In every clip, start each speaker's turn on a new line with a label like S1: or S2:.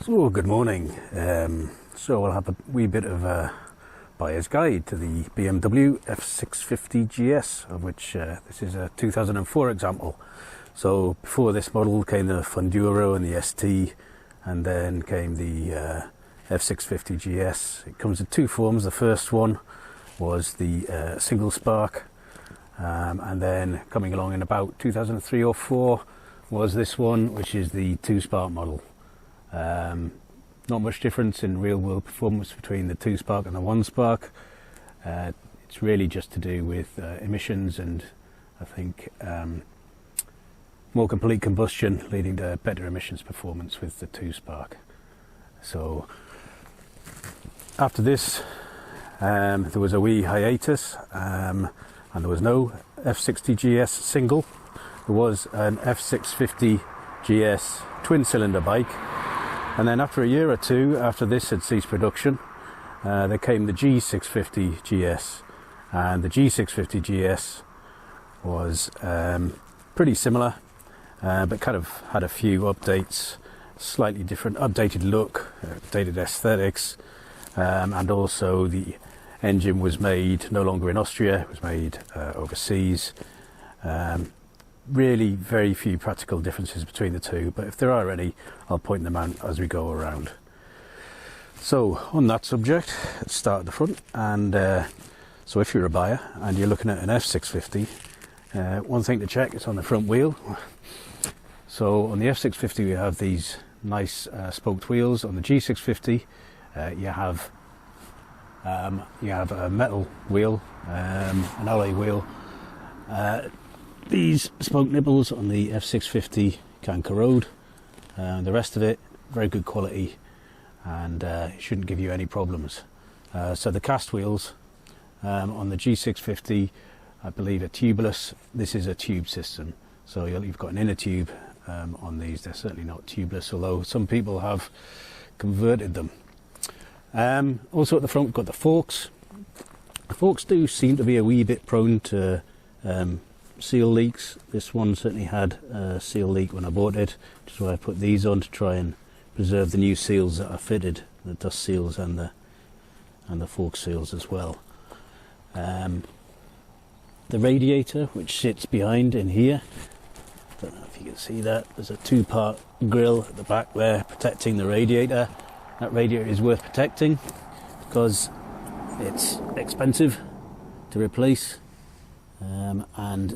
S1: So good morning. So I'll have a wee bit of a buyer's guide to the BMW F650GS, of which this is a 2004 example. So before this model came the Funduro and the ST, and then came the F650GS. It comes in two forms. The first one was the single spark, and then coming along in about 2003 or 4 was this one, which is the 2-spark model. Not much difference in real world performance between the 2-spark and the 1-spark. It's really just to do with emissions and I think more complete combustion, leading to better emissions performance with the 2-spark. So after this there was a wee hiatus, and there was no F60GS single. There was an F650GS twin cylinder bike. And then after a year or two after this had ceased production, there came the G650GS, and the G650GS was pretty similar, but kind of had a few updates, slightly different, updated look, updated aesthetics, and also the engine was made no longer in Austria, it was made overseas. Really very few practical differences between the two, but if there are any, I'll point them out as we go around. So on that subject, let's start at the front. And so if you're a buyer and you're looking at an F650, one thing to check is on the front wheel. So on the F650 we have these nice spoked wheels. On the G650 you have a metal wheel, an alloy wheel. These spoke nibbles on the F650 can corrode. The rest of it, very good quality, and it shouldn't give you any problems. So the cast wheels on the G650, I believe, are tubeless. This is a tube system, so you've got an inner tube on these. They're certainly not tubeless, although some people have converted them. Also at the front we've got the forks. The forks do seem to be a wee bit prone to seal leaks. This one certainly had a seal leak when I bought it, which is why I put these on to try and preserve the new seals that are fitted, the dust seals and the fork seals as well. The radiator, which sits behind in here, don't know if you can see that, there's a 2-part grille at the back there protecting the radiator. That radiator is worth protecting because it's expensive to replace. And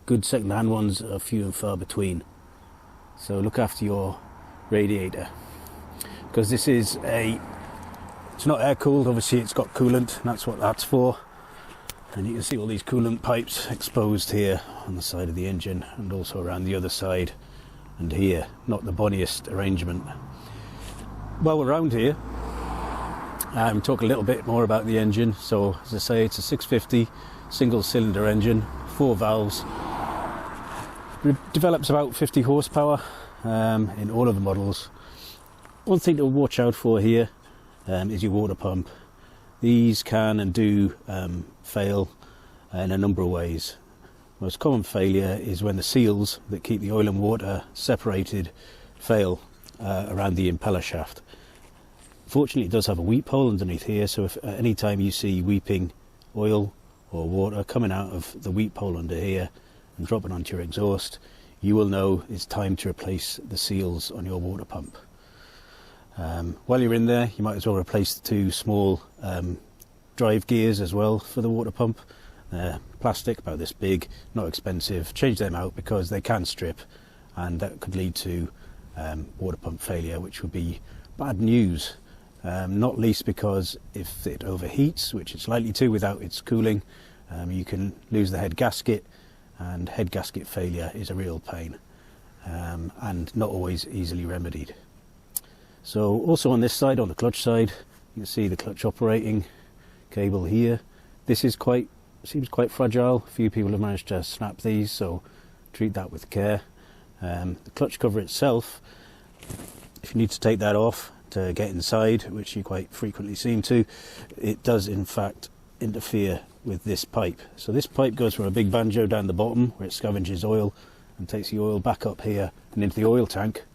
S1: good second-hand ones are few and far between. So look after your radiator, because this is it's not air cooled, obviously it's got coolant, and that's what that's for. And you can see all these coolant pipes exposed here on the side of the engine, and also around the other side and here. Not the bonniest arrangement. While we're around here, talk a little bit more about the engine. So as I say, it's a 650 single cylinder engine, 4 valves. It develops about 50 horsepower in all of the models. One thing to watch out for here is your water pump. These can and do fail in a number of ways. Most common failure is when the seals that keep the oil and water separated fail around the impeller shaft. Fortunately it does have a weep hole underneath here, so if at any time you see weeping oil or water coming out of the weep hole under here and dropping onto your exhaust, you will know it's time to replace the seals on your water pump. While you're in there, you might as well replace the 2 small drive gears as well for the water pump. They're plastic, about this big, not expensive. Change them out because they can strip, and that could lead to water pump failure, which would be bad news. Not least because if it overheats, which it's likely to without its cooling, you can lose the head gasket, and head gasket failure is a real pain, and not always easily remedied. So also on this side, on the clutch side, you can see the clutch operating cable here. This is seems quite fragile. A few people have managed to snap these, so treat that with care. The clutch cover itself, if you need to take that off to get inside, which you quite frequently seem to, it does in fact interfere with this pipe. So this pipe goes from a big banjo down the bottom where it scavenges oil and takes the oil back up here and into the oil tank.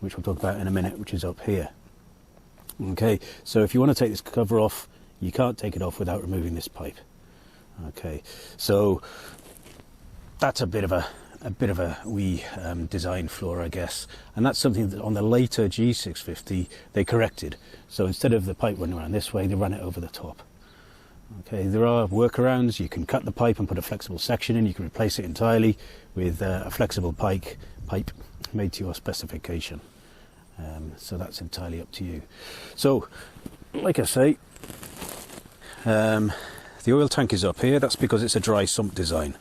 S1: which we'll talk about in a minute, which is up here. Okay, so if you want to take this cover off, you can't take it off without removing this pipe. Okay, so that's a bit of a wee design flaw, I guess, and that's something that on the later G650 they corrected. So instead of the pipe running around this way, they run it over the top. Okay, there are workarounds. You can cut the pipe and put a flexible section in. You can replace it entirely with a flexible pipe made to your specification. So that's entirely up to you. So, like I say, the oil tank is up here. That's because it's a dry sump design.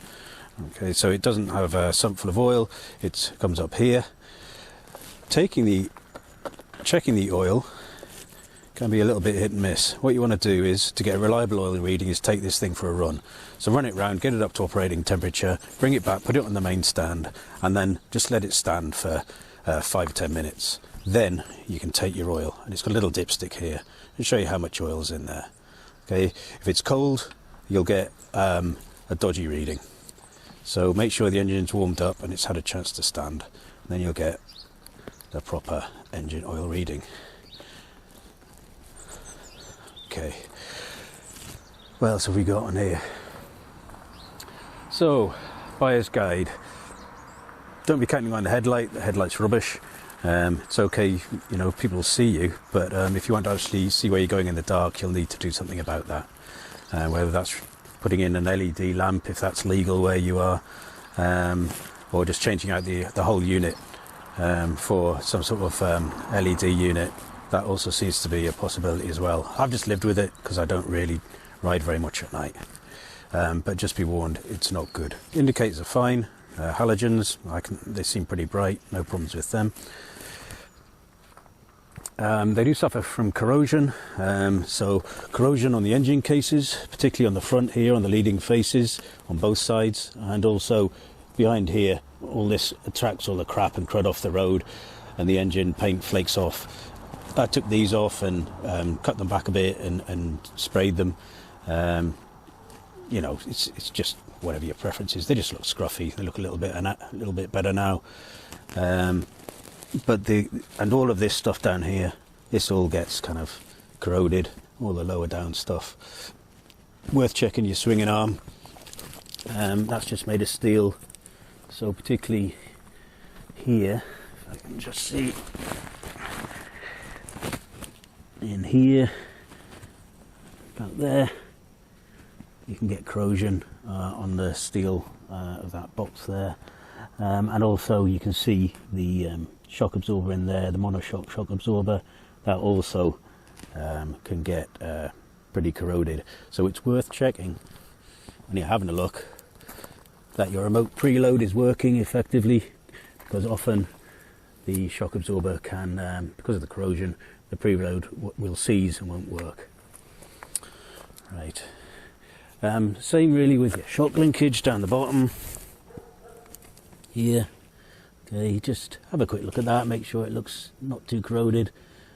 S1: Okay, so it doesn't have a sump full of oil. It comes up here. Checking the oil can be a little bit hit and miss. What you want to do is, to get a reliable oil reading, is take this thing for a run. So run it round, get it up to operating temperature, bring it back, put it on the main stand, and then just let it stand for 5 or 10 minutes. Then you can take your oil, and it's got a little dipstick here and show you how much oil is in there. Okay, if it's cold, you'll get a dodgy reading. So make sure the engine's warmed up and it's had a chance to stand. And then you'll get the proper engine oil reading. Okay, what else have we got on here? So, buyer's guide. Don't be counting on the headlight's rubbish. It's okay, you know, people will see you, but if you want to actually see where you're going in the dark, you'll need to do something about that. Whether that's putting in an LED lamp, if that's legal where you are, or just changing out the whole unit for some sort of LED unit. That also seems to be a possibility as well. I've just lived with it because I don't really ride very much at night. But just be warned, it's not good. Indicators are fine. Halogens, they seem pretty bright, no problems with them. They do suffer from corrosion, so corrosion on the engine cases, particularly on the front here, on the leading faces, on both sides, and also behind here. All this attracts all the crap and crud off the road, and the engine paint flakes off. I took these off and cut them back a bit and sprayed them. You know, it's just whatever your preference is. They just look scruffy. They look a little bit better now. But all of this stuff down here, this all gets kind of corroded. All the lower down stuff. Worth checking your swinging arm. That's just made of steel. So particularly here, if I can just see in here, about there, you can get corrosion on the steel of that box there, and also you can see the shock absorber in there, the monoshock shock absorber, that also can get pretty corroded. So it's worth checking when you're having a look that your remote preload is working effectively, because often the shock absorber can, because of the corrosion, the preload will seize and won't work. Right. Same really with your shock linkage down the bottom here. Okay, just have a quick look at that, make sure it looks not too corroded.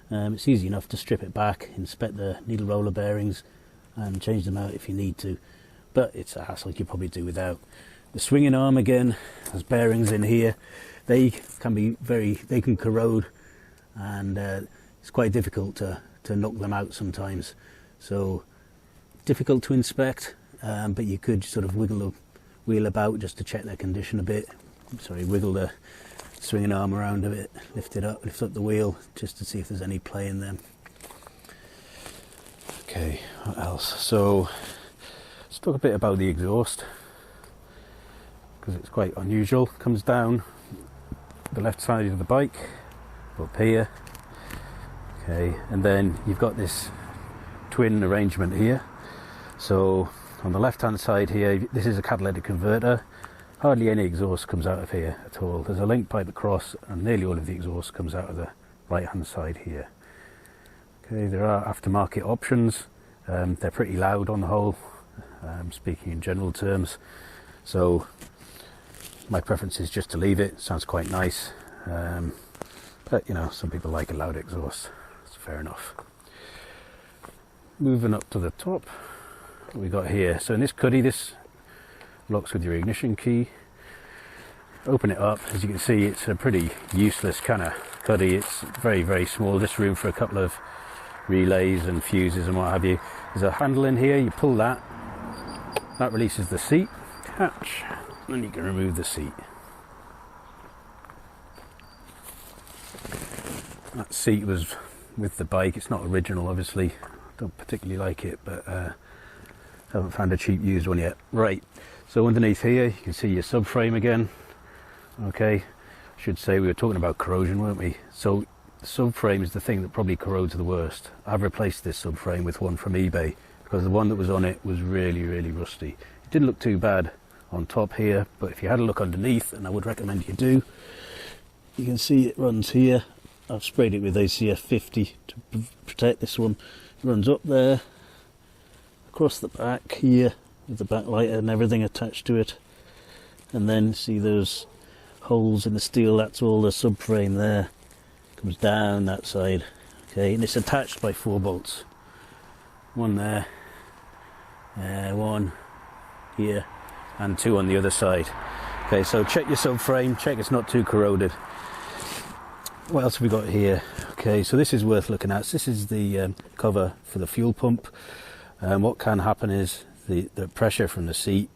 S1: It's easy enough to strip it back, inspect the needle roller bearings and change them out if you need to, but it's a hassle you probably do without. The swinging arm again has bearings in here. They can corrode, and it's quite difficult to knock them out sometimes. So difficult to inspect, but you could sort of wiggle the wheel about just to check their condition a bit. Wiggle the swinging arm around a bit, lift up the wheel just to see if there's any play in them. Okay, what else? So let's talk a bit about the exhaust, because it's quite unusual. It comes down the left side of the bike, up here. Okay, and then you've got this twin arrangement here. So on the left hand side here, this is a catalytic converter. Hardly any exhaust comes out of here at all. There's a link pipe across, and nearly all of the exhaust comes out of the right hand side here. Okay, there are aftermarket options. They're pretty loud on the whole, speaking in general terms. So my preference is just to leave it. Sounds quite nice, but you know, some people like a loud exhaust. It's fair enough. Moving up to the top, what we got here. So in this cuddy, this locks with your ignition key. open it up. As you can see, it's a pretty useless kind of cuddy. It's very, very small, just room for a couple of relays and fuses and what have you. There's a handle in here, you pull that, that releases the seat catch, and you can remove the seat. That seat was with the bike. It's not original, obviously. Don't particularly like it, but haven't found a cheap used one yet. Right, so underneath here you can see your subframe again. Okay, I should say we were talking about corrosion, weren't we? So the subframe is the thing that probably corrodes the worst. I've replaced this subframe with one from eBay because the one that was on it was really, really rusty. It didn't look too bad on top here, but if you had a look underneath, and I would recommend you do, you can see it runs here. I've sprayed it with ACF50 to protect this one. It runs up there, across the back here, with the backlighter and everything attached to it. And then see those holes in the steel, that's all the subframe there. Comes down that side. Okay, and it's attached by 4 bolts. One there, one here, and 2 on the other side. Okay, so check your subframe, check it's not too corroded. What else have we got here? Okay, so this is worth looking at. This is the cover for the fuel pump. What can happen is the pressure from the seat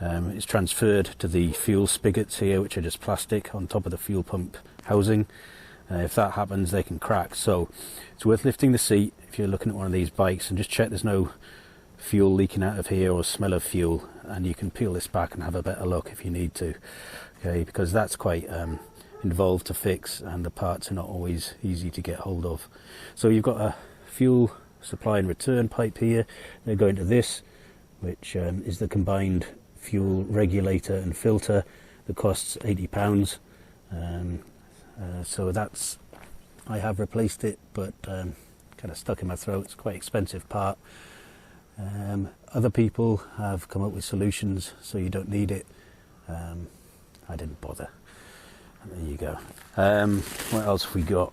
S1: is transferred to the fuel spigots here, which are just plastic on top of the fuel pump housing. If that happens, they can crack. So it's worth lifting the seat if you're looking at one of these bikes and just check there's no fuel leaking out of here or smell of fuel, and you can peel this back and have a better look if you need to. Okay, because that's quite involved to fix, and the parts are not always easy to get hold of. So you've got a fuel supply and return pipe here. They're going to this, which is the combined fuel regulator and filter that costs £80. So that's, I have replaced it, but kind of stuck in my throat. It's quite an expensive part. Other people have come up with solutions so you don't need it. I didn't bother. There you go. What else have we got?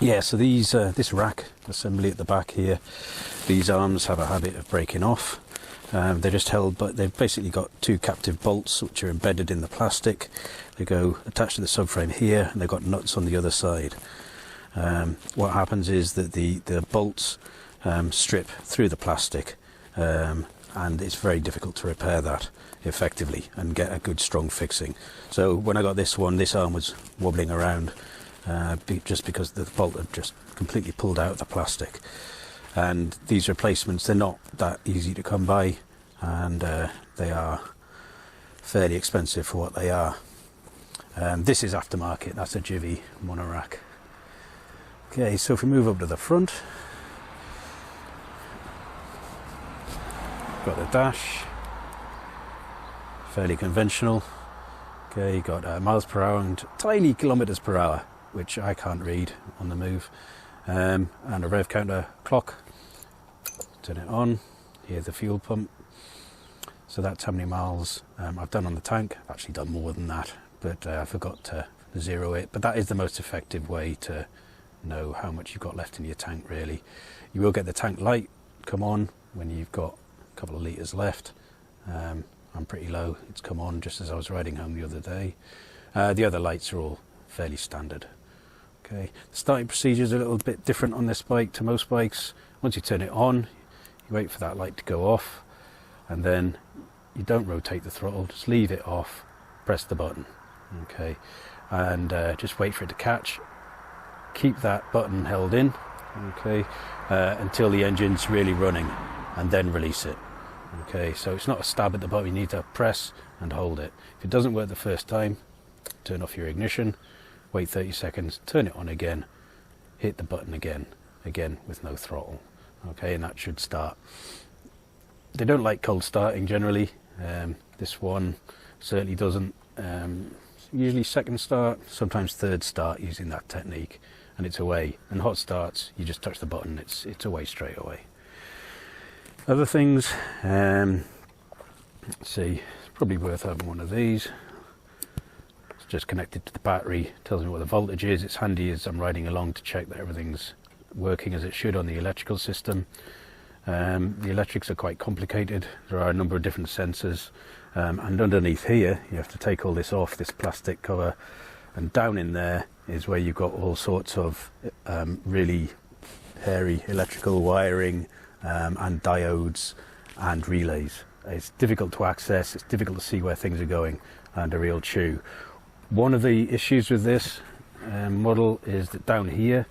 S1: Yeah, so these this rack assembly at the back here, these arms have a habit of breaking off. They're just held, but they've basically got 2 captive bolts which are embedded in the plastic. They go attached to the subframe here, and they've got nuts on the other side. What happens is that the bolts strip through the plastic, and it's very difficult to repair that effectively and get a good strong fixing. So when I got this one, this arm was wobbling around just because the bolt had just completely pulled out of the plastic. And these replacements, they're not that easy to come by, and they are fairly expensive for what they are. This is aftermarket, that's a Jivy monorack. Okay, so if we move up to the front, got the dash, fairly conventional. Okay, you got miles per hour and tiny kilometers per hour, which I can't read on the move, and a rev counter clock. Turn it on, here's the fuel pump, so that's how many miles I've done on the tank. I've actually done more than that, but I forgot to zero it. But that is the most effective way to know how much you've got left in your tank, really. You will get the tank light come on when you've got a couple of litres left. I'm pretty low, it's come on just as I was riding home the other day. The other lights are all fairly standard. Okay, the starting procedure is a little bit different on this bike to most bikes. Once you turn it on, you wait for that light to go off, and then you don't rotate the throttle, just leave it off, press the button. Okay, and just wait for it to catch. Keep that button held in, okay, until the engine's really running, and then release it. Okay, so it's not a stab at the button, you need to press and hold it. If it doesn't work the first time, turn off your ignition, wait 30 seconds, turn it on again, hit the button again with no throttle. Okay, and that should start. They don't like cold starting generally. This one certainly doesn't. Usually second start, sometimes third start using that technique, and it's away. And hot starts, you just touch the button, it's away straight away. Other things, let's see, it's probably worth having one of these. It's just connected to the battery, tells me what the voltage is. It's handy as I'm riding along to check that everything's working as it should on the electrical system. The electrics are quite complicated. There are a number of different sensors, and underneath here you have to take all this off, this plastic cover, and down in there is where you've got all sorts of really hairy electrical wiring and diodes and relays. It's difficult to access, it's difficult to see where things are going, and a real chew. One of the issues with this model is that down here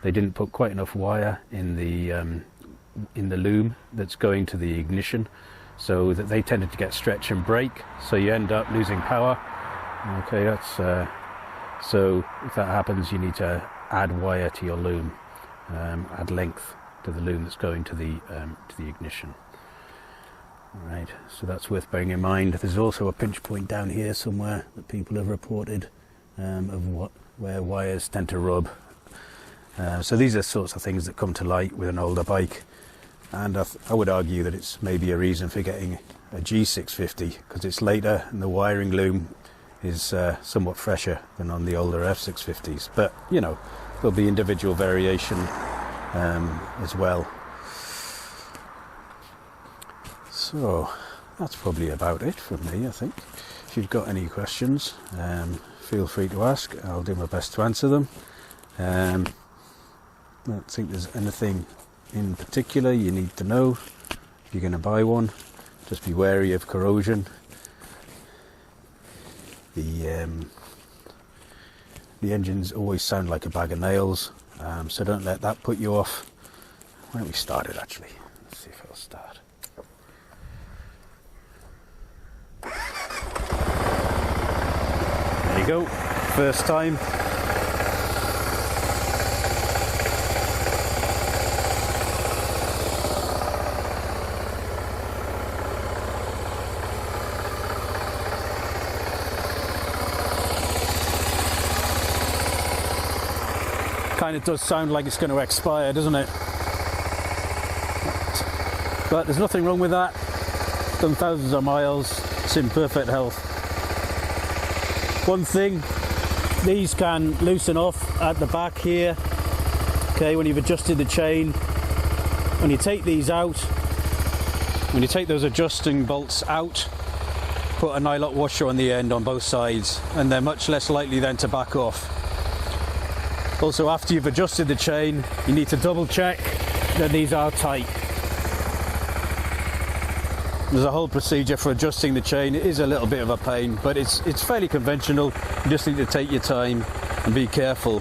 S1: they didn't put quite enough wire in the loom that's going to the ignition, so that they tended to get stretch and break, so you end up losing power. Okay, that's so if that happens, you need to add wire to your loom, add length to the loom that's going to the ignition. Right, so that's worth bearing in mind. There's also a pinch point down here somewhere that people have reported of where wires tend to rub. So these are sorts of things that come to light with an older bike, and I would argue that it's maybe a reason for getting a G650, because it's later and the wiring loom is somewhat fresher than on the older F650s. But you know, there'll be individual variation as well. So that's probably about it from me, I think. If you've got any questions, feel free to ask. I'll do my best to answer them. I don't think there's anything in particular you need to know if you're going to buy one. Just be wary of corrosion. The engines always sound like a bag of nails, so don't let that put you off. Why don't we start it actually? Let's see if it'll start. There you go, first time. Kind of does sound like it's going to expire, doesn't it? But there's nothing wrong with that. Done thousands of miles, it's in perfect health. One thing, these can loosen off at the back here. Okay, when you've adjusted the chain, when you take these out, when you take those adjusting bolts out, put a nylock washer on the end on both sides, and they're much less likely then to back off. Also, after you've adjusted the chain, you need to double check that these are tight. There's a whole procedure for adjusting the chain. It is a little bit of a pain, but it's fairly conventional. You just need to take your time and be careful.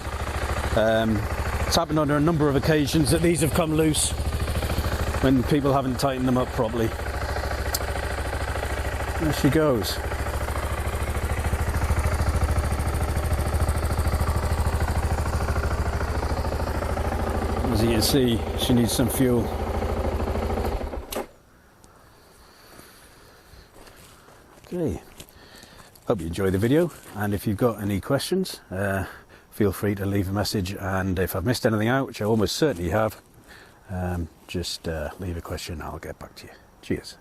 S1: It's happened on a number of occasions that these have come loose when people haven't tightened them up properly. There she goes. As you can see, she needs some fuel. Okay, hope you enjoyed the video, and if you've got any questions, feel free to leave a message, and if I've missed anything out, which I almost certainly have, just leave a question, I'll get back to you. Cheers.